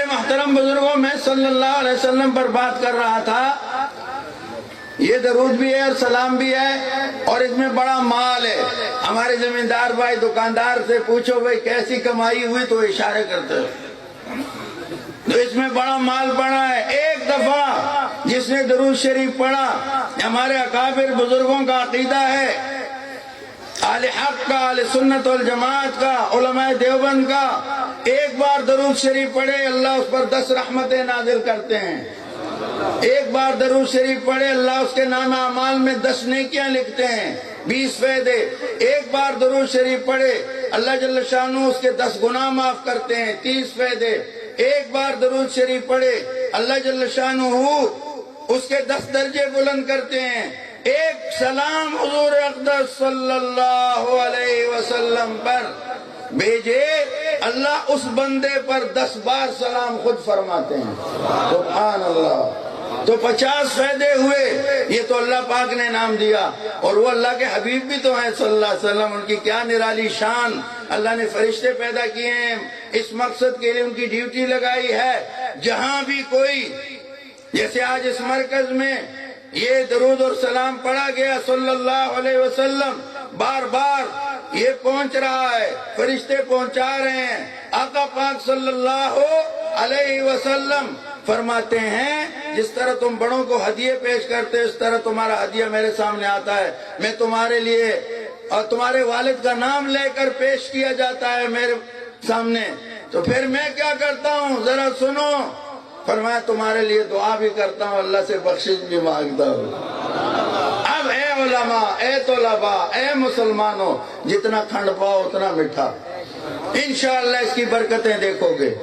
محترم بزرگوں، میں صلی اللہ علیہ وسلم پر بات کر رہا تھا. یہ درود بھی ہے اور سلام بھی ہے اور اس میں بڑا مال ہے. ہمارے زمیندار بھائی دکاندار سے پوچھو بھائی کیسی کمائی ہوئی تو اشارے کرتے ہو. تو اس میں بڑا مال پڑا ہے. ایک دفعہ جس نے درود شریف پڑھا، ہمارے اکابر بزرگوں کا عقیدہ ہے، اہل حق کا، اہل سنت والجماعت کا، علماء دیوبند کا، ایک بار درود شریف پڑھے اللہ اس پر 10 رحمتیں نازل کرتے ہیں. ایک بار درود شریف پڑھے اللہ اس کے نام اعمال میں 10 نیکیاں لکھتے ہیں، 20 فائدے. ایک بار درود شریف پڑھے اللہ جل شانہ اس کے 10 گناہ معاف کرتے ہیں، 30 فائدے. ایک بار درود شریف پڑھے اللہ جل شانہ اس کے 10 درجے بلند کرتے ہیں. ایک سلام حضور اقدس صلی اللہ علیہ وسلم پر بھیجے اللہ اس بندے پر 10 بار سلام خود فرماتے ہیں. سبحان اللہ. تو 50 فائدے ہوئے. یہ تو اللہ پاک نے نام دیا اور وہ اللہ کے حبیب بھی تو ہیں صلی اللہ علیہ وسلم. ان کی کیا نرالی شان. اللہ نے فرشتے پیدا کیے ہیں اس مقصد کے لیے، ان کی ڈیوٹی لگائی ہے. جہاں بھی کوئی، جیسے آج اس مرکز میں یہ درود اور سلام پڑھا گیا صلی اللہ علیہ وسلم، بار بار یہ پہنچ رہا ہے، فرشتے پہنچا رہے ہیں. آقا پاک صلی اللہ علیہ وسلم فرماتے ہیں جس طرح تم بڑوں کو ہدیے پیش کرتے اس طرح تمہارا ہدیہ میرے سامنے آتا ہے. میں تمہارے لیے اور تمہارے والد کا نام لے کر پیش کیا جاتا ہے میرے سامنے. تو پھر میں کیا کرتا ہوں ذرا سنو. فرمایا تمہارے لیے دعا بھی کرتا ہوں، اللہ سے بخشش بھی مانگتا ہوں. اب اے علماء، اے طلباء، اے مسلمانوں، جتنا کھنڈ پاؤ اتنا میٹھا. انشاءاللہ اس کی برکتیں دیکھو گے،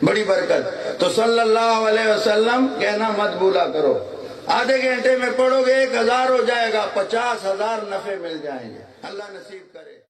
بڑی برکت. تو صلی اللہ علیہ وسلم کہنا مت بھولا کرو. آدھے گھنٹے میں پڑھو گے 1000 ہو جائے گا، 50,000 نفع مل جائیں گے. اللہ نصیب کرے.